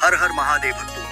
हर हर महादेव भक्तों,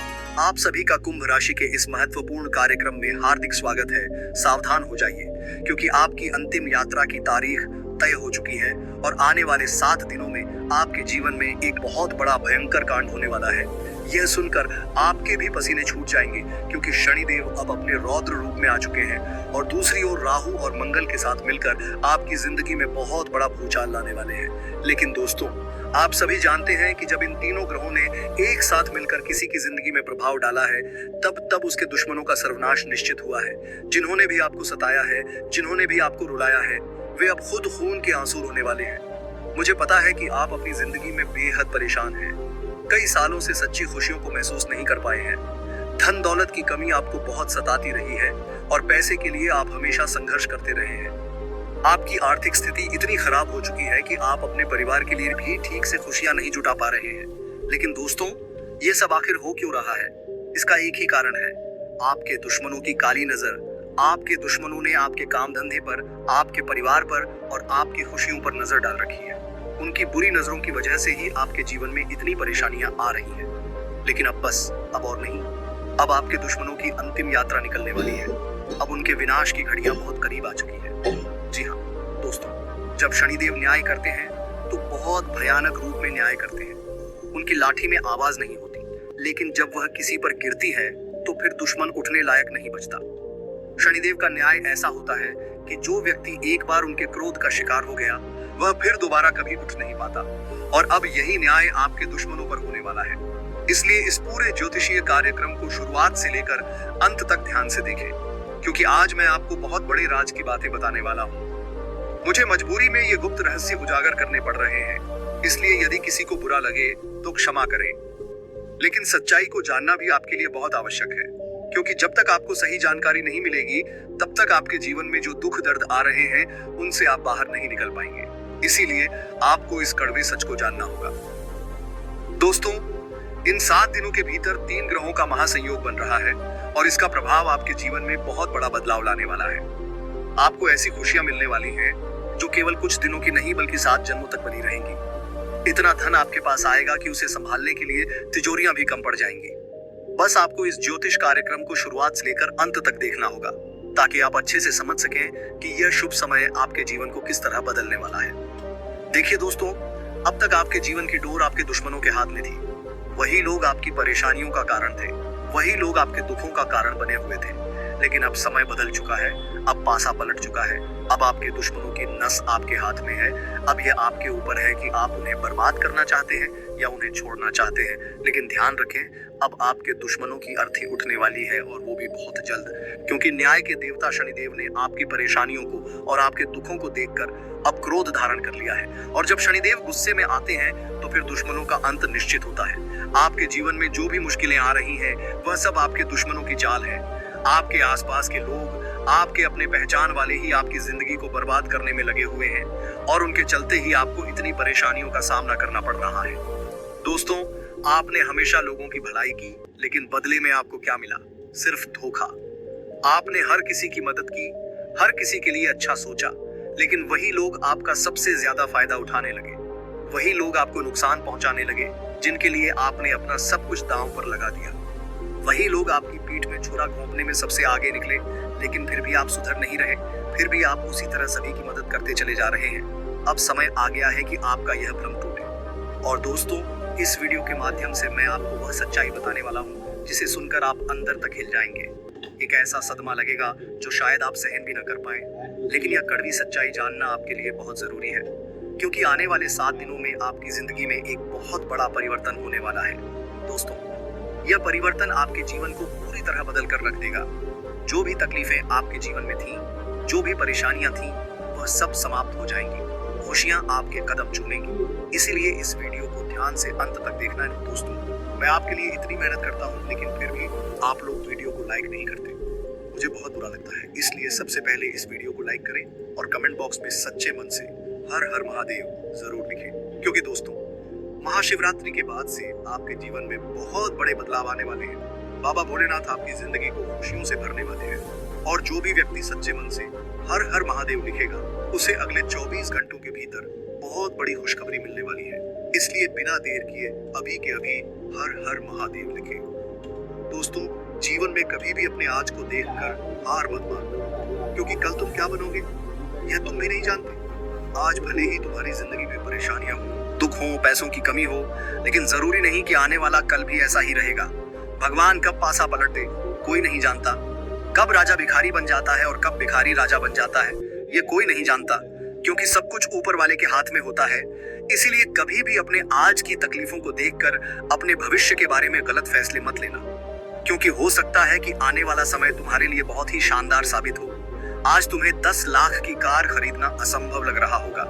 आप सभी का कुंभ राशि के इस महत्वपूर्ण कार्यक्रम में हार्दिक स्वागत है। सावधान हो जाइए, क्योंकि आपकी अंतिम यात्रा की तारीख तय हो चुकी है और आने वाले 7 दिनों में आपके जीवन में एक बहुत बड़ा भयंकर कांड होने वाला है। यह सुनकर आपके भी पसीने छूट जाएंगे, क्योंकि शनिदेव अब अपने रौद्र रूप में आ चुके हैं और दूसरी ओर राहु और मंगल के साथ मिलकर आपकी जिंदगी में बहुत बड़ा भूचाल लाने वाले हैं। लेकिन दोस्तों, आप सभी जानते हैं कि जब इन तीनों ग्रहों ने एक साथ मिलकर किसी की जिंदगी में प्रभाव डाला है, तब उसके दुश्मनों का सर्वनाश निश्चित हुआ है। जिन्होंने भी आपको सताया है, जिन्होंने भी आपको रुलाया है, वे अब खुद खून के आंसू रोने वाले हैं। मुझे पता है कि आप अपनी जिंदगी में बेहद परेशान हैं। कई सालों से सच्ची खुशियों को महसूस नहीं कर पाए हैं। धन दौलत की कमी आपको बहुत सताती रही है और पैसे के लिए आप हमेशा संघर्ष करते रहे हैं। आपकी आर्थिक स्थिति इतनी खराब हो चुकी है कि आप अपने परिवार के लिए भी ठीक से खुशियां नहीं जुटा पा रहे हैं। लेकिन दोस्तों, ये सब आखिर हो क्यों रहा है? इसका एक ही कारण है, आपके दुश्मनों की काली नजर। आपके दुश्मनों ने आपके काम धंधे पर, आपके परिवार पर और आपकी खुशियों पर नजर डाल रखी है। उनकी बुरी नजरों की वजह से ही आपके जीवन में इतनी परेशानियां आ रही हैं। लेकिन अब और नहीं। अब आपके दुश्मनों की अंतिम यात्रा निकलने वाली है। अब उनके विनाश की घड़ियां बहुत करीब आ चुकी है। जी हाँ दोस्तों, जब शनिदेव न्याय करते हैं तो बहुत भयानक रूप में न्याय करते हैं। उनकी लाठी में आवाज नहीं होती, लेकिन जब वह किसी पर गिरती है तो फिर दुश्मन उठने लायक नहीं बचता। शनिदेव का न्याय ऐसा होता है कि जो व्यक्ति एक बार उनके क्रोध का शिकार हो गया, वह फिर दोबारा कभी उठ नहीं पाता। और अब यही न्याय आपके दुश्मनों पर होने वाला है। इसलिए इस पूरे ज्योतिषीय कार्यक्रम को शुरुआत से लेकर अंत तक ध्यान से देखें, क्योंकि आज मैं आपको बहुत बड़े राज की बातें बताने वाला हूँ। मुझे मजबूरी में ये गुप्त रहस्य उजागर करने पड़ रहे हैं, इसलिए यदि किसी को बुरा लगे तो क्षमा करें। लेकिन सच्चाई को जानना भी आपके लिए बहुत आवश्यक है, क्योंकि जब तक आपको सही जानकारी नहीं मिलेगी, तब तक आपके जीवन में जो दुख दर्द आ रहे हैं, उनसे आप बाहर नहीं निकल पाएंगे। इसीलिए आपको इस कड़वे सच को जानना होगा। दोस्तों, इन 7 दिनों के भीतर 3 ग्रहों का महासंयोग बन रहा है और इसका प्रभाव आपके जीवन में बहुत बड़ा बदलाव लाने वाला है। आपको ऐसी खुशियां मिलने वाली हैं जो केवल कुछ दिनों की नहीं, बल्कि 7 जन्मों तक बनी रहेंगी। इतना धन आपके पास आएगा कि उसे संभालने के लिए तिजोरियां भी कम पड़ जाएंगी। बस आपको इस ज्योतिष कार्यक्रम को शुरुआत से लेकर अंत तक देखना होगा, ताकि आप अच्छे से समझ सकें कि यह शुभ समय आपके जीवन को किस तरह बदलने वाला है। देखिए दोस्तों, अब तक आपके जीवन की डोर आपके दुश्मनों के हाथ में थी। वही लोग आपकी परेशानियों का कारण थे, वही लोग आपके दुखों का कारण बने हुए थे। लेकिन अब समय बदल चुका है, अब पासा पलट चुका है। अब आपके दुश्मनों की नस आपके हाथ में है। अब यह आपके ऊपर है कि आप उन्हें बर्बाद करना चाहते हैं या उन्हें छोड़ना चाहते हैं। लेकिन ध्यान रखें, अब आपके दुश्मनों की अर्थी उठने वाली है, और वो भी बहुत जल्द, क्योंकि न्याय के देवता शनिदेव ने आपकी परेशानियों को और आपके दुखों को देखकर अब क्रोध धारण कर लिया है। और जब शनिदेव गुस्से में आते हैं तो फिर दुश्मनों का अंत निश्चित होता है। आपके जीवन में जो भी मुश्किलें आ रही हैं, वह सब आपके दुश्मनों की चाल है। आपके आसपास के लोग, आपके अपने पहचान वाले ही आपकी जिंदगी को बर्बाद करने में लगे हुए हैं, और उनके चलते ही आपको इतनी परेशानियों का सामना करना पड़ रहा है। दोस्तों, आपने हमेशा लोगों की भलाई की, लेकिन बदले में आपको क्या मिला? सिर्फ धोखा। आपने हर किसी की मदद की, हर किसी के लिए अच्छा सोचा, लेकिन वही लोग आपका सबसे ज्यादा फायदा उठाने लगे। वही लोग आपको नुकसान पहुंचाने लगे, जिनके लिए आपने अपना सब कुछ दांव पर लगा दिया। वही लोग आपकी पीठ में छुरा घोंपने में सबसे आगे निकले, लेकिन फिर भी आप सुधर नहीं रहे। फिर भी आप उसी तरह सभी की मदद करते चले जा रहे हैं। अब समय आ गया है कि आपका यह भ्रम टूटे। और दोस्तों, इस वीडियो के माध्यम से मैं आपको वह सच्चाई बताने वाला हूँ जिसे सुनकर आप अंदर तक हिल जाएंगे। एक ऐसा सदमा लगेगा जो शायद आप सहन भी न कर पाए। लेकिन यह कड़वी सच्चाई जानना आपके लिए बहुत जरूरी है, क्योंकि आने वाले 7 दिनों में आपकी जिंदगी में एक बहुत बड़ा परिवर्तन होने वाला है। दोस्तों, यह परिवर्तन आपके जीवन को पूरी तरह बदल कर रख देगा। जो भी तकलीफें आपके जीवन में थी, जो भी परेशानियां थी, वह सब समाप्त हो जाएंगी। खुशियां आपके कदम चूमेंगी। इसीलिए इस वीडियो को ध्यान से अंत तक देखना है। दोस्तों, मैं आपके लिए इतनी मेहनत करता हूँ, लेकिन फिर भी आप लोग वीडियो को लाइक नहीं करते। मुझे बहुत बुरा लगता है। इसलिए सबसे पहले इस वीडियो को लाइक करें और कमेंट बॉक्स में सच्चे मन से हर हर महादेव जरूर लिखें, क्योंकि दोस्तों, महाशिवरात्रि के बाद से आपके जीवन में बहुत बड़े बदलाव आने वाले हैं। बाबा भोलेनाथ आपकी जिंदगी को खुशियों से भरने वाले हैं, और जो भी व्यक्ति सच्चे मन से हर हर महादेव लिखेगा, उसे अगले 24 घंटों के भीतर बहुत बड़ी खुशखबरी मिलने वाली है। इसलिए बिना देर किए अभी के अभी हर हर महादेव लिखें। दोस्तों, जीवन में कभी भी अपने आज को देखकर हार मत मानना, क्योंकि कल तुम क्या बनोगे यह तुम भी नहीं जानते। आज भले ही तुम्हारी जिंदगी में परेशानियां हो, दुख हो, पैसों की कमी हो, लेकिन जरूरी नहीं कि आने वाला कल भी ऐसा ही रहेगा। भगवान कब पासा पलट दे कोई नहीं जानता। कब राजा भिखारी बन जाता है और कब भिखारी राजा बन जाता है ये कोई नहीं जानता, क्योंकि सब कुछ ऊपर वाले के हाथ में होता है। इसीलिए कभी भी अपने आज की तकलीफों को देखकर अपने भविष्य के बारे में गलत फैसले मत लेना, क्योंकि हो सकता है कि आने वाला समय तुम्हारे लिए बहुत ही शानदार साबित हो। आज तुम्हें 10 लाख की कार खरीदना असंभव लग रहा होगा,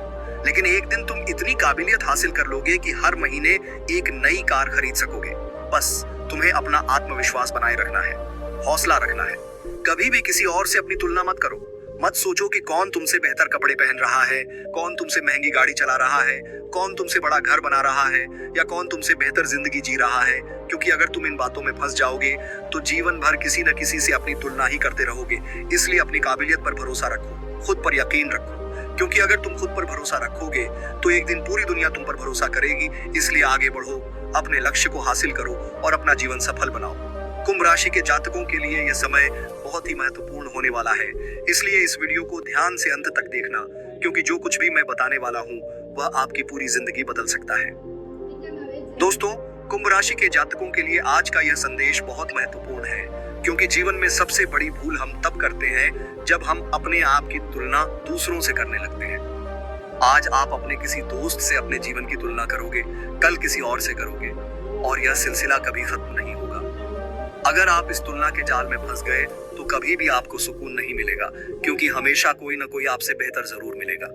लेकिन एक दिन तुम इतनी काबिलियत हासिल कर लोगे कि हर महीने एक नई कार खरीद सकोगे। बस तुम्हें अपना आत्मविश्वास बनाए रखना है, हौसला रखना है। कभी भी किसी और से अपनी तुलना मत करो। मत सोचो कि कौन तुमसे बेहतर कपड़े पहन रहा है, कौन तुमसे महंगी गाड़ी चला रहा है, कौन तुमसे बड़ा घर बना रहा है, या कौन तुमसे बेहतर जिंदगी जी रहा है, क्योंकि अगर तुम इन बातों में फंस जाओगे तो जीवन भर किसी न किसी से अपनी तुलना ही करते रहोगे। इसलिए अपनी काबिलियत पर भरोसा रखो, खुद पर यकीन रखो, क्योंकि अगर तुम खुद पर भरोसा रखोगे तो एक दिन पूरी दुनिया तुम पर भरोसा करेगी। इसलिए आगे बढ़ो, अपने लक्ष्य को हासिल करो और अपना जीवन सफल बनाओ। कुंभ राशि के जातकों के लिए यह समय बहुत ही महत्वपूर्ण होने वाला है, इसलिए इस वीडियो को ध्यान से अंत तक देखना, क्योंकि जो कुछ भी मैं बताने वाला हूँ वह आपकी पूरी जिंदगी बदल सकता है। दोस्तों, कुंभ राशि के जातकों के लिए आज का यह संदेश बहुत महत्वपूर्ण है, क्योंकि जीवन में सबसे बड़ी भूल हम तब करते हैं जब हम अपने आप की तुलना दूसरों से करने लगते हैं। आज आप अपने किसी दोस्त से अपने जीवन की तुलना करोगे, कल किसी और से करोगे, और यह सिलसिला कभी खत्म नहीं होगा। अगर आप इस तुलना के जाल में फंस गए तो कभी भी आपको सुकून नहीं मिलेगा, क्योंकि हमेशा कोई ना कोई आपसे बेहतर जरूर मिलेगा।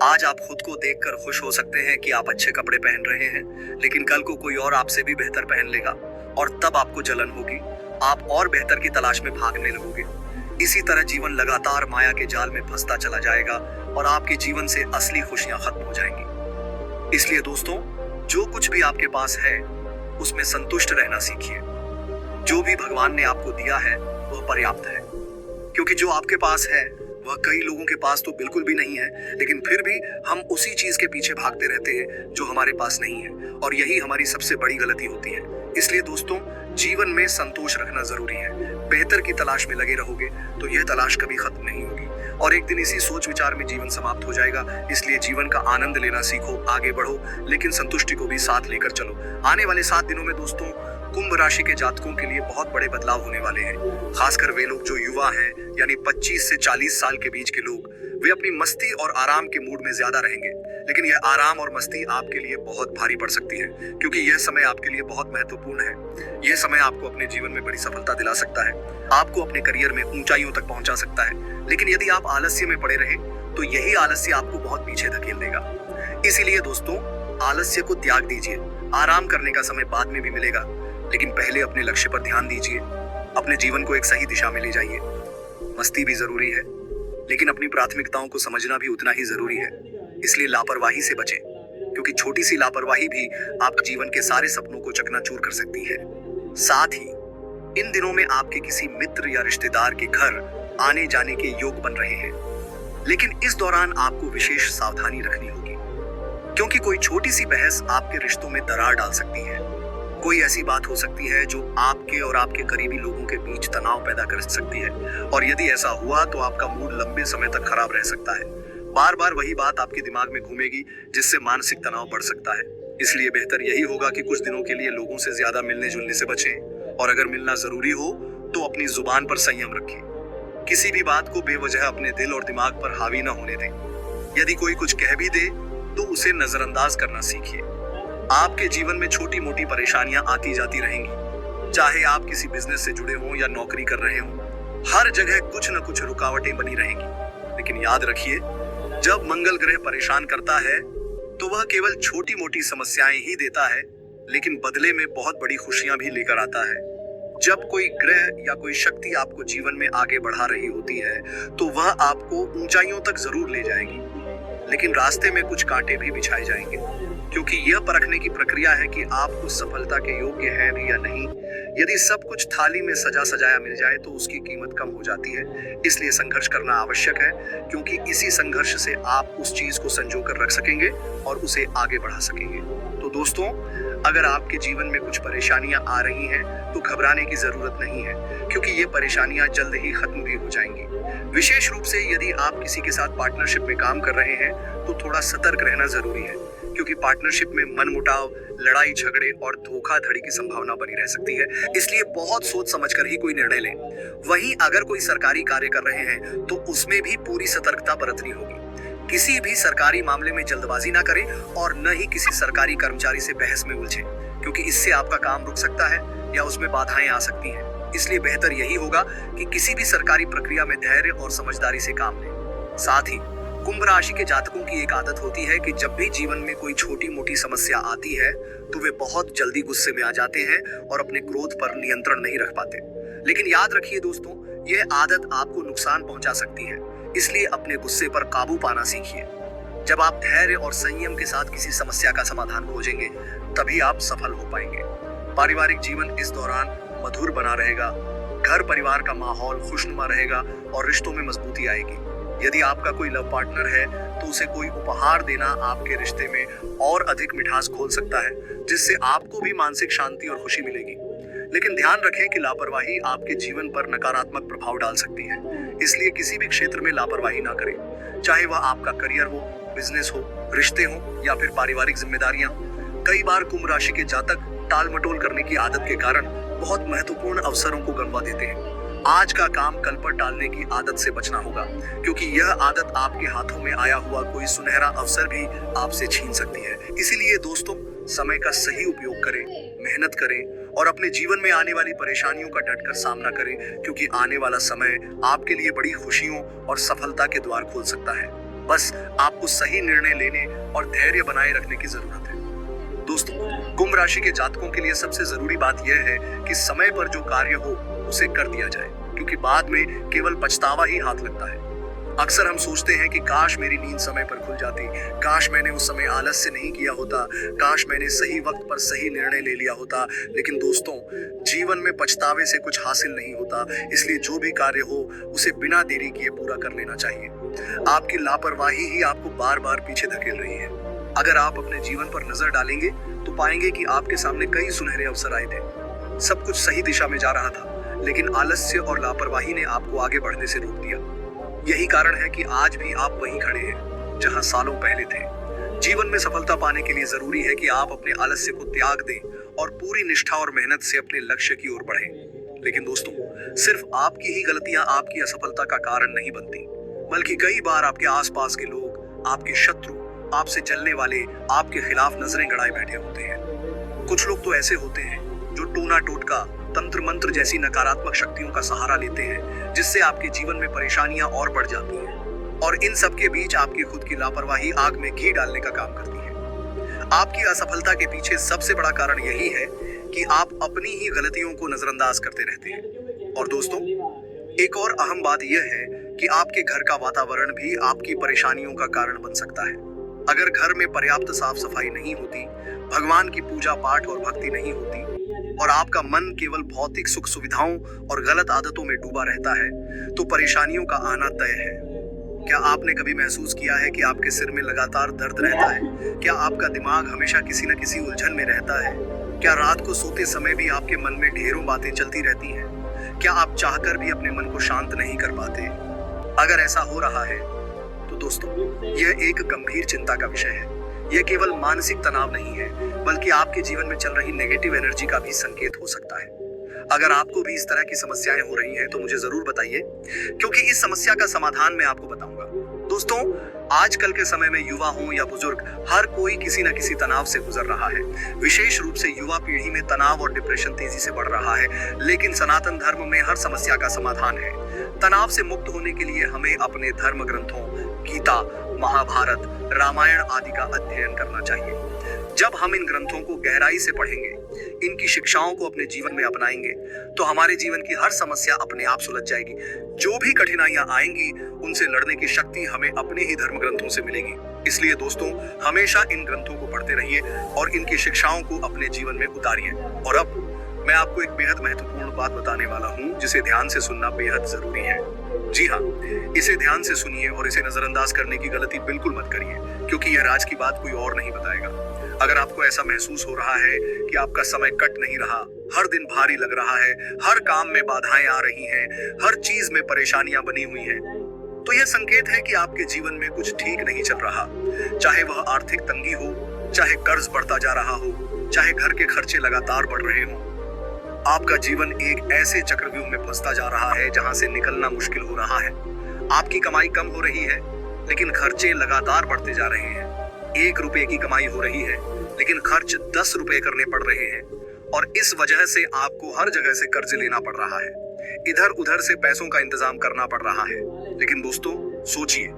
आज आप खुद को देखकर खुश हो सकते हैं कि आप अच्छे कपड़े पहन रहे हैं, लेकिन कल को कोई और आपसे भी बेहतर पहन लेगा और तब आपको जलन होगी। आप और बेहतर की तलाश में भागने लगोगे। इसी तरह जीवन लगातार माया के जाल में फंसता चला जाएगा और आपके जीवन से असली खुशियां खत्म हो जाएंगी। इसलिए दोस्तों, जो कुछ भी आपके पास है उसमें संतुष्ट रहना सीखिए। जो भी भगवान ने आपको दिया है वह पर्याप्त है, क्योंकि जो आपके पास है वह कई लोगों के पास तो बिल्कुल भी नहीं है, लेकिन फिर भी हम उसी चीज के पीछे भागते रहते हैं जो हमारे पास नहीं है, और यही हमारी सबसे बड़ी गलती होती है। इसलिए दोस्तों, जीवन में संतोष रखना जरूरी है। बेहतर की तलाश में लगे रहोगे तो यह तलाश कभी खत्म नहीं होगी, और एक दिन इसी सोच विचार में जीवन समाप्त हो जाएगा। इसलिए जीवन का आनंद लेना सीखो, आगे बढ़ो, लेकिन संतुष्टि को भी साथ लेकर चलो। आने वाले 7 दिनों में दोस्तों, कुंभ राशि के जातकों के लिए बहुत बड़े बदलाव होने वाले हैं। खासकर वे लोग जो युवा हैं, यानी 25 से 40 साल के बीच के लोग, वे अपनी मस्ती और आराम के मूड में ज्यादा रहेंगे। लेकिन यह आराम और मस्ती आपके लिए बहुत भारी पड़ सकती है, क्योंकि यह समय आपके लिए बहुत महत्वपूर्ण है। यह समय आपको अपने जीवन में बड़ी सफलता दिला सकता है, आपको अपने करियर में ऊंचाइयों तक पहुंचा सकता है। लेकिन यदि आप आलस्य में पड़े रहे तो यही आलस्य आपको बहुत पीछे धकेल देगा। इसीलिए दोस्तों, आलस्य को त्याग दीजिए। आराम करने का समय बाद में भी मिलेगा, लेकिन पहले अपने लक्ष्य पर ध्यान दीजिए। अपने जीवन को एक सही दिशा में ले जाइए। मस्ती भी जरूरी है, लेकिन अपनी प्राथमिकताओं को समझना भी उतना ही जरूरी है। इसलिए लापरवाही से बचें, क्योंकि छोटी सी लापरवाही भी आपके जीवन के सारे सपनों को चकनाचूर कर सकती है। साथ ही इन दिनों में आपके किसी मित्र या रिश्तेदार के घर आने जाने के योग बन रहे हैं, लेकिन इस दौरान आपको विशेष सावधानी रखनी होगी, क्योंकि कोई छोटी सी बहस आपके रिश्तों में दरार डाल सकती है। कोई ऐसी बात हो सकती है जो आपके और आपके करीबी लोगों के बीच तनाव पैदा कर सकती है, और यदि ऐसा हुआ तो आपका मूड लंबे समय तक खराब रह सकता है। बार बार वही बात आपके दिमाग में घूमेगी, जिससे मानसिक तनाव बढ़ सकता है। इसलिए बेहतर यही होगा कि कुछ दिनों के लिए लोगों से ज्यादा मिलने जुलने से बचें, और अगर मिलना जरूरी हो तो अपनी जुबान पर संयम रखें। किसी भी बात को बेवजह अपने दिल और दिमाग पर हावी न होने दें। यदि कोई कुछ कह भी दे तो उसे नजरअंदाज करना सीखिए। आपके जीवन में छोटी मोटी परेशानियां आती जाती रहेंगी, चाहे आप किसी बिजनेस से जुड़े हों या नौकरी कर रहे हों। हर जगह कुछ न कुछ रुकावटें बनी रहेंगी। लेकिन याद रखिए, जब मंगल ग्रह परेशान करता है तो वह केवल छोटी मोटी समस्याएं ही देता है, लेकिन बदले में बहुत बड़ी खुशियां भी लेकर आता है। जब कोई ग्रह या कोई शक्ति आपको जीवन में आगे बढ़ा रही होती है तो वह आपको ऊंचाइयों तक जरूर ले जाएगी, लेकिन रास्ते में कुछ कांटे भी बिछाए जाएंगे, क्योंकि यह परखने की प्रक्रिया है कि आप उस सफलता के योग्य हैं भी या नहीं। यदि सब कुछ थाली में सजा सजाया मिल जाए तो उसकी कीमत कम हो जाती है। इसलिए संघर्ष करना आवश्यक है, क्योंकि इसी संघर्ष से आप उस चीज को संजो कर रख सकेंगे और उसे आगे बढ़ा सकेंगे। तो तो दोस्तों, अगर आपके जीवन में कुछ परेशानियां आ रही हैं तो घबराने की जरूरत नहीं है, क्योंकि ये परेशानियां जल्द ही खत्म भी हो जाएंगी। विशेष रूप से यदि आप किसी के साथ पार्टनरशिप में काम कर रहे हैं तो थोड़ा सतर्क रहना जरूरी है, क्योंकि पार्टनरशिप में मनमुटाव, लड़ाई झगड़े और धोखाधड़ी की संभावना बनी रह सकती है। इसलिए बहुत सोच समझकर ही कोई निर्णय लें। वहीं अगर कोई सरकारी कार्य कर रहे हैं तो उसमें भी पूरी सतर्कता बरतनी होगी। किसी भी सरकारी मामले में जल्दबाजी ना करें और न ही किसी सरकारी कर्मचारी से बहस में उलझें, क्योंकि इससे आपका काम रुक सकता है या उसमें बाधाएं आ सकती हैं। इसलिए बेहतर यही होगा कि किसी भी सरकारी प्रक्रिया में धैर्य और समझदारी से काम लें। साथ ही कुंभ राशि के जातकों की एक आदत होती है कि जब भी जीवन में कोई छोटी मोटी समस्या आती है तो वे बहुत जल्दी गुस्से में आ जाते हैं और अपने क्रोध पर नियंत्रण नहीं रख पाते। लेकिन याद रखिए दोस्तों, यह आदत आपको नुकसान पहुंचा सकती है, इसलिए अपने गुस्से पर काबू पाना सीखिए। जब आप धैर्य और संयम के साथ किसी समस्या का समाधान खोजेंगे तभी आप सफल हो पाएंगे। पारिवारिक जीवन इस दौरान मधुर बना रहेगा, घर परिवार का माहौल खुशनुमा रहेगा और रिश्तों में मजबूती आएगी। यदि आपका कोई लव पार्टनर है तो उसे कोई उपहार देना आपके रिश्ते में और अधिक मिठास खोल सकता है, जिससे आपको भी मानसिक शांति और खुशी मिलेगी। लेकिन ध्यान रखें कि लापरवाही आपके जीवन पर नकारात्मक प्रभाव डाल सकती है, इसलिए किसी भी क्षेत्र में लापरवाही ना करें, चाहे वह आपका करियर हो, बिजनेस हो, रिश्ते हो या फिर पारिवारिक जिम्मेदारियां। कई बार कुंभ राशि के जातक टाल मटोल करने की आदत के कारण बहुत महत्वपूर्ण अवसरों को गंवा देते हैं। आज का काम कल पर टालने की आदत से बचना होगा, क्योंकि यह आदत आपके हाथों में आया हुआ कोई सुनहरा अवसर भी आपसे छीन सकती है। इसीलिए दोस्तों, समय का सही उपयोग करें, मेहनत करें और अपने जीवन में आने वाली परेशानियों का डटकर सामना करें, क्योंकि आने वाला समय आपके लिए बड़ी खुशियों और सफलता के द्वार खोल सकता है। बस आपको सही निर्णय लेने और धैर्य बनाए रखने की जरूरत है। दोस्तों, कुंभ राशि के जातकों के लिए सबसे जरूरी बात यह है कि समय पर जो कार्य हो उसे कर दिया जाए, क्योंकि बाद में केवल पछतावा ही हाथ लगता है। अक्सर हम सोचते हैं कि काश मेरी नींद समय पर खुल जाती, काश मैंने उस समय आलस्य नहीं किया होता, काश मैंने सही वक्त पर सही निर्णय ले लिया होता। लेकिन दोस्तों, जीवन में पछतावे से कुछ हासिल नहीं होता, इसलिए जो भी कार्य हो उसे बिना देरी किए पूरा कर लेना चाहिए। आपकी लापरवाही ही आपको बार बार पीछे धकेल रही है। अगर आप अपने जीवन पर नजर डालेंगे तो पाएंगे कि आपके सामने कई सुनहरे अवसर आए थे, सब कुछ सही दिशा में जा रहा था, लेकिन आलस्य और लापरवाही ने आपको आगे बढ़ने से रोक दिया। यही कारण है कि आज भी आप वहीं खड़े हैं जहां सालों पहले थे। जीवन में सफलता पाने के लिए जरूरी है कि आप अपने आलस्य को त्याग दें और पूरी निष्ठा और मेहनत से अपने लक्ष्य की ओर बढ़ें। लेकिन दोस्तों, सिर्फ आपकी ही गलतियां आपकी असफलता का कारण नहीं बनती, बल्कि कई बार आपके आसपास के लोग, आपके शत्रु, आपसे जलने वाले आपके खिलाफ नजरें गड़ाए बैठे होते हैं। कुछ लोग तो ऐसे होते हैं जो टोना टोटका, तंत्र मंत्र जैसी नकारात्मक शक्तियों का सहारा लेते हैं, जिससे आपके जीवन में परेशानियां और बढ़ जाती हैं। और इन सब के बीच आपकी खुद की लापरवाही आग में घी डालने का काम करती है। आपकी असफलता के पीछे सबसे बड़ा कारण यही है कि आप अपनी ही गलतियों को नजरअंदाज करते रहते हैं। और दोस्तों, एक और अहम बात यह है कि आपके घर का वातावरण भी आपकी परेशानियों का कारण बन सकता है। अगर घर में पर्याप्त साफ सफाई नहीं होती, भगवान की पूजा पाठ और भक्ति नहीं होती और आपका मन केवल भौतिक सुख सुविधाओं और गलत आदतों में डूबा रहता है, तो परेशानियों का आना तय है। क्या आपने कभी महसूस किया है कि आपके सिर में लगातार दर्द रहता है? क्या आपका दिमाग हमेशा किसी न किसी उलझन में रहता है? क्या रात को सोते समय भी आपके मन में ढेरों बातें चलती रहती हैं? क्या आप चाहकर भी अपने मन को शांत नहीं कर पाते? अगर ऐसा हो रहा है तो दोस्तों, यह एक गंभीर चिंता का विषय है। यह केवल मानसिक तनाव नहीं है, बल्कि आपके जीवन में चल रही नेगेटिव एनर्जी का भी संकेत हो सकता है। अगर आपको भी इस तरह की समस्याएं हो रही हैं तो मुझे जरूर बताइए, क्योंकि इस समस्या का समाधान मैं आपको बताऊंगा। दोस्तों, आजकल के समय में युवा हो या बुजुर्ग, हर कोई किसी न किसी तनाव से गुजर रहा है। विशेष रूप से युवा पीढ़ी में तनाव और डिप्रेशन तेजी से बढ़ रहा है, लेकिन सनातन धर्म में हर समस्या का समाधान है। तनाव से मुक्त होने के लिए हमें अपने धर्म ग्रंथों, गीता, महाभारत, रामायण आदि का अध्ययन करना चाहिए। जब हम इन ग्रंथों को गहराई से पढ़ेंगे, इनकी शिक्षाओं को अपने जीवन में अपनाएंगे, तो हमारे जीवन की हर समस्या अपने आप सुलझ जाएगी। जो भी कठिनाइयां आएंगी, उनसे लड़ने की शक्ति हमें अपने ही धर्म ग्रंथों से मिलेगी। इसलिए दोस्तों, हमेशा इन ग्रंथों को पढ़ते रहिए और इनकी शिक्षाओं को अपने जीवन में उतारिए। और अब मैं आपको एक बेहद महत्वपूर्ण बात बताने वाला हूँ जिसे ध्यान से सुनना बेहद जरूरी है। जी हाँ, इसे ध्यान से सुनिए और इसे नजरअंदाज करने की गलती बिल्कुल मत करिए, क्योंकि यह राज की बात कोई और नहीं बताएगा। अगर आपको ऐसा महसूस हो रहा है कि आपका समय कट नहीं रहा, हर दिन भारी लग रहा है, हर काम में बाधाएं आ रही हैं, हर चीज में परेशानियां बनी हुई हैं, तो यह संकेत है कि आपके जीवन में कुछ ठीक नहीं चल रहा। चाहे वह आर्थिक तंगी हो, चाहे कर्ज बढ़ता जा रहा हो, चाहे घर के खर्चे लगातार बढ़ रहे हों, आपका जीवन एक ऐसे चक्रव्यूह में फंसता जा रहा है जहां से निकलना मुश्किल हो रहा है। आपकी कमाई कम हो रही है, लेकिन खर्चे लगातार बढ़ते जा रहे हैं। 1 रुपए की कमाई हो रही है, लेकिन खर्च 10 रुपए करने पड़ रहे हैं, और इस वजह से आपको हर जगह से कर्ज लेना पड़ रहा है, इधर उधर से पैसों का इंतजाम करना पड़ रहा है। लेकिन दोस्तों, सोचिए,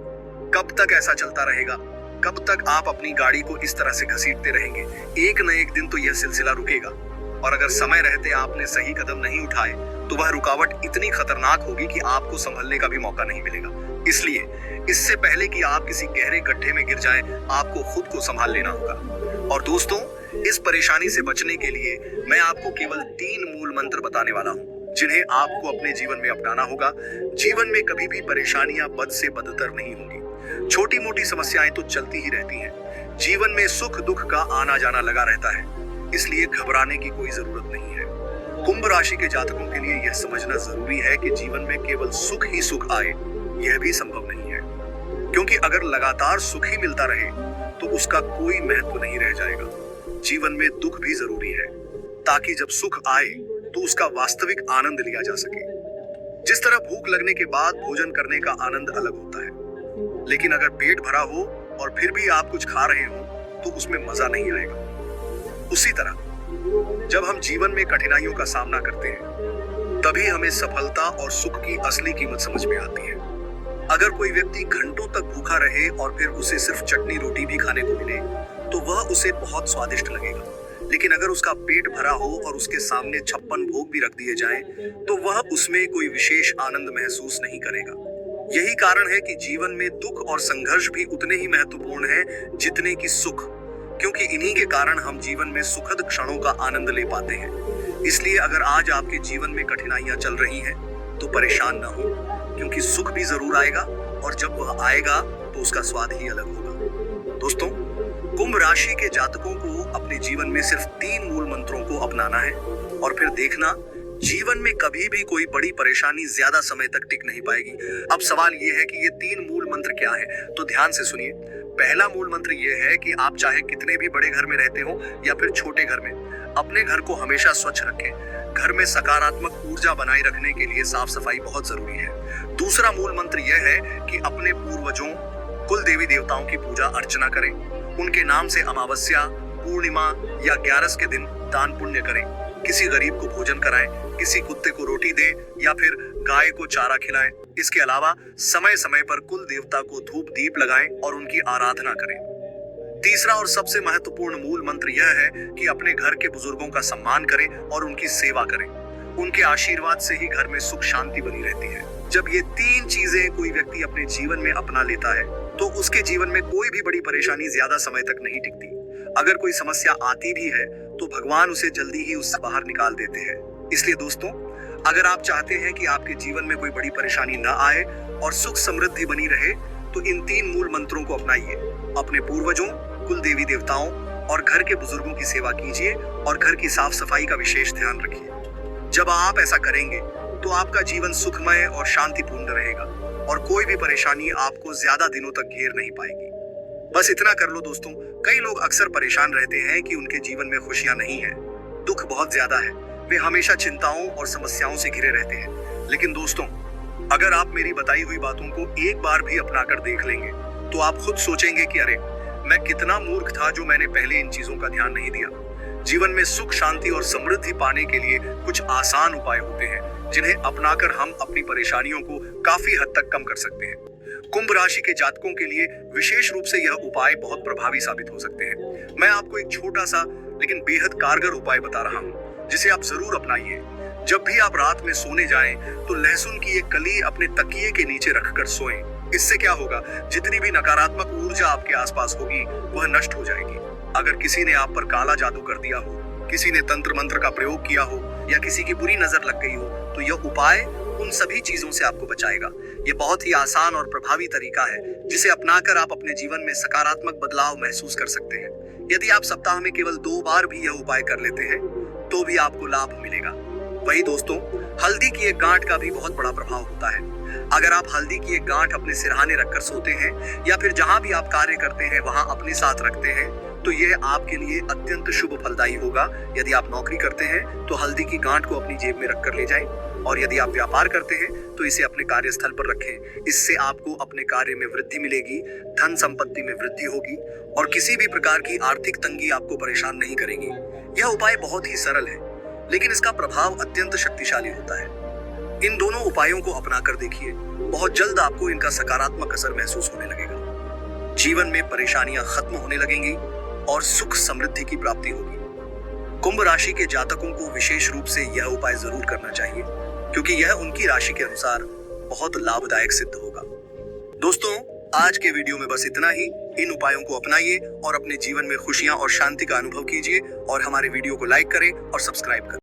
कब तक ऐसा चलता रहेगा? कब तक आप अपनी गाड़ी को इस तरह से घसीटते रहेंगे? एक न एक दिन तो यह सिलसिला रुकेगा, और अगर समय रहते आपने सही कदम नहीं उठाए तो वह रुकावट इतनी खतरनाक होगी कि आपको संभलने का भी मौका नहीं मिलेगा। इसलिए इससे पहले कि आप किसी गहरे गड्ढे में गिर जाएं, आपको खुद को संभाल लेना होगा। और दोस्तों, इस परेशानी से बचने के लिए मैं आपको केवल 3 मूल मंत्र बताने वाला हूँ, जिन्हें आपको अपने जीवन में अपनाना होगा। जीवन में कभी भी परेशानियां बद से बदतर नहीं होंगी। छोटी मोटी समस्याएं तो चलती ही रहती हैं। जीवन में सुख दुख का आना जाना लगा रहता है, इसलिए घबराने की कोई जरूरत नहीं है। कुंभ राशि के जातकों के लिए यह समझना जरूरी है कि जीवन में केवल सुख ही सुख आए, यह भी संभव नहीं है। क्योंकि अगर लगातार सुख ही मिलता रहे तो उसका कोई महत्व नहीं रह जाएगा। जीवन में दुख भी जरूरी है, ताकि जब सुख आए तो उसका वास्तविक आनंद लिया जा सके। जिस तरह भूख लगने के बाद भोजन करने का आनंद अलग होता है, लेकिन अगर पेट भरा हो और फिर भी आप कुछ खा रहे हो तो उसमें मजा नहीं आएगा। उसी तरह जब हम जीवन में कठिनाइयों का सामना करते हैं, तभी हमें सफलता और सुख की असली कीमत समझ में आती है। अगर कोई व्यक्ति घंटों तक भूखा रहे और फिर उसे सिर्फ चटनी रोटी भी खाने को मिले, तो वह उसे बहुत स्वादिष्ट लगेगा। लेकिन अगर उसका पेट भरा हो और उसके सामने 56 भोग भी रख दिए जाएं, तो वह उसमें कोई विशेष आनंद महसूस नहीं करेगा। यही कारण है कि जीवन में दुख और संघर्ष भी उतने ही महत्वपूर्ण हैं जितने कि सुख, क्योंकि इन्हीं के कारण हम जीवन में सुखद क्षणों का आनंद ले पाते हैं। इसलिए अगर आज आपके जीवन में कठिनाइयां चल रही हैं, तो परेशान न हो, क्योंकि सुख भी जरूर आएगा, और जब वह आएगा तो उसका स्वाद ही अलग होगा। दोस्तों, कुंभ राशि के जातकों को अपने जीवन में सिर्फ 3 मूल मंत्रों को अपनाना है, और फिर देखना, जीवन में कभी भी कोई बड़ी परेशानी ज्यादा समय तक टिक नहीं पाएगी। अब सवाल ये है कि ये 3 मूल मंत्र क्या है, तो ध्यान से सुनिए। पहला मूल मंत्र ये है कि आप चाहे कितने भी बड़े घर में रहते हो या फिर छोटे घर में, अपने घर को हमेशा स्वच्छ रखें। घर में सकारात्मक ऊर्जा बनाए रखने के लिए साफ सफाई बहुत जरूरी है। दूसरा मूल मंत्र यह है कि अपने पूर्वजों, कुल देवी देवताओं की पूजा अर्चना करें। उनके नाम से अमावस्या, पूर्णिमा या 11 के दिन दान पुण्य करें। किसी गरीब को भोजन कराएं, किसी कुत्ते को रोटी दें या फिर गाय को चारा खिलाएं। इसके अलावा समय समय पर कुल देवता को धूप दीप लगाएं और उनकी आराधना करें। तीसरा और सबसे महत्वपूर्ण मूल मंत्र यह है कि अपने घर के बुजुर्गों का सम्मान करें और उनकी सेवा करें। उनके आशीर्वाद से ही घर में सुख शांति बनी रहती है। जब ये 3 चीजें कोई व्यक्ति अपने जीवन में अपना लेता है, तो उसके जीवन में कोई भी बड़ी परेशानी ज्यादा समय तक नहीं टिकती। अगर कोई समस्या आती भी है, तो भगवान उसे जल्दी ही उससे बाहर निकाल देते हैं। इसलिए दोस्तों, अगर आप चाहते हैं कि आपके जीवन में कोई बड़ी परेशानी न आए और सुख समृद्धि बनी रहे, तो इन 3 मूल मंत्रों को अपनाइए। अपने पूर्वजों, कुल देवी देवताओं और घर के बुजुर्गों की सेवा कीजिए, और घर की साफ सफाई का विशेष ध्यान रखिए। जब आप ऐसा करेंगे, तो आपका जीवन सुखमय और शांतिपूर्ण रहेगा, और कोई भी परेशानी आपको ज्यादा दिनों तक घेर नहीं पाएगी। बस इतना कर लो दोस्तों। कई लोग अक्सर परेशान रहते हैं कि उनके जीवन में खुशियां नहीं है, दुख बहुत ज्यादा है, वे हमेशा चिंताओं और समस्याओं से घिरे रहते हैं। लेकिन दोस्तों, अगर आप मेरी बताई हुई बातों को एक बार भी अपनाकर देख लेंगे, तो आप खुद सोचेंगे कि अरे, मैं कितना मूर्ख था जो मैंने पहले इन चीजों का ध्यान नहीं दिया। जीवन में सुख शांति और समृद्धि पाने के लिए कुछ आसान उपाय होते हैं, जिन्हें अपनाकर हम अपनी परेशानियों को काफी हद तक कम कर सकते हैं। कुंभ राशि के जातकों के लिए विशेष रूप से यह उपाय बहुत प्रभावी साबित हो सकते हैं। मैं आपको एक छोटा सा लेकिन बेहद कारगर उपाय बता रहा हूँ, जिसे आप जरूर अपनाइए। जब भी आप रात में सोने जाएं, तो लहसुन की एक कली अपने तकिए के नीचे रखकर सोएं। इससे क्या होगा, जितनी भी नकारात्मक ऊर्जा आपके आसपास होगी, वह नष्ट हो जाएगी। अगर किसी ने आप पर काला जादू कर दिया हो, किसी ने तंत्र मंत्र का प्रयोग किया हो, या किसी की बुरी नजर लग गई हो, तो यह उपाय उन सभी चीजों से आपको बचाएगा। ये बहुत ही आसान और प्रभावी तरीका है जिसे अपनाकर आप अपने जीवन में सकारात्मक बदलाव महसूस कर सकते हैं। यदि आप सप्ताह में केवल 2 बार भी यह उपाय कर लेते हैं तो भी आपको लाभ मिलेगा। वही दोस्तों, हल्दी की एक गांठ का भी बहुत बड़ा प्रभाव होता है। अगर आप हल्दी की एक गांठ अपने सिरहाने रखकर सोते हैं या फिर जहां भी आप कार्य करते हैं वहां अपने साथ रखते हैं, तो यह आपके लिए अत्यंत शुभ फलदायी होगा। यदि आप नौकरी करते हैं तो हल्दी की गांठ को अपनी जेब में रखकर ले जाएं, और यदि आप व्यापार करते हैं तो इसे अपने कार्यस्थल पर रखें। इससे आपको अपने कार्य में वृद्धि मिलेगी, धन संपत्ति में वृद्धि होगी और किसी भी प्रकार की आर्थिक तंगी आपको परेशान नहीं करेगी। यह उपाय बहुत ही सरल है, लेकिन इसका प्रभाव अत्यंत शक्तिशाली होता है। इन दोनों उपायों को अपनाकर देखिए, बहुत जल्द आपको इनका सकारात्मक असर महसूस होने लगेगा। जीवन में परेशानियां खत्म होने लगेंगी और सुख समृद्धि की प्राप्ति होगी। कुंभ राशि के जातकों को विशेष रूप से यह उपाय जरूर करना चाहिए, क्योंकि यह उनकी राशि के अनुसार बहुत लाभदायक सिद्ध होगा। दोस्तों, आज के वीडियो में बस इतना ही। इन उपायों को अपनाइए और अपने जीवन में खुशियां और शांति का अनुभव कीजिए, और हमारे वीडियो को लाइक करें और सब्सक्राइब करें।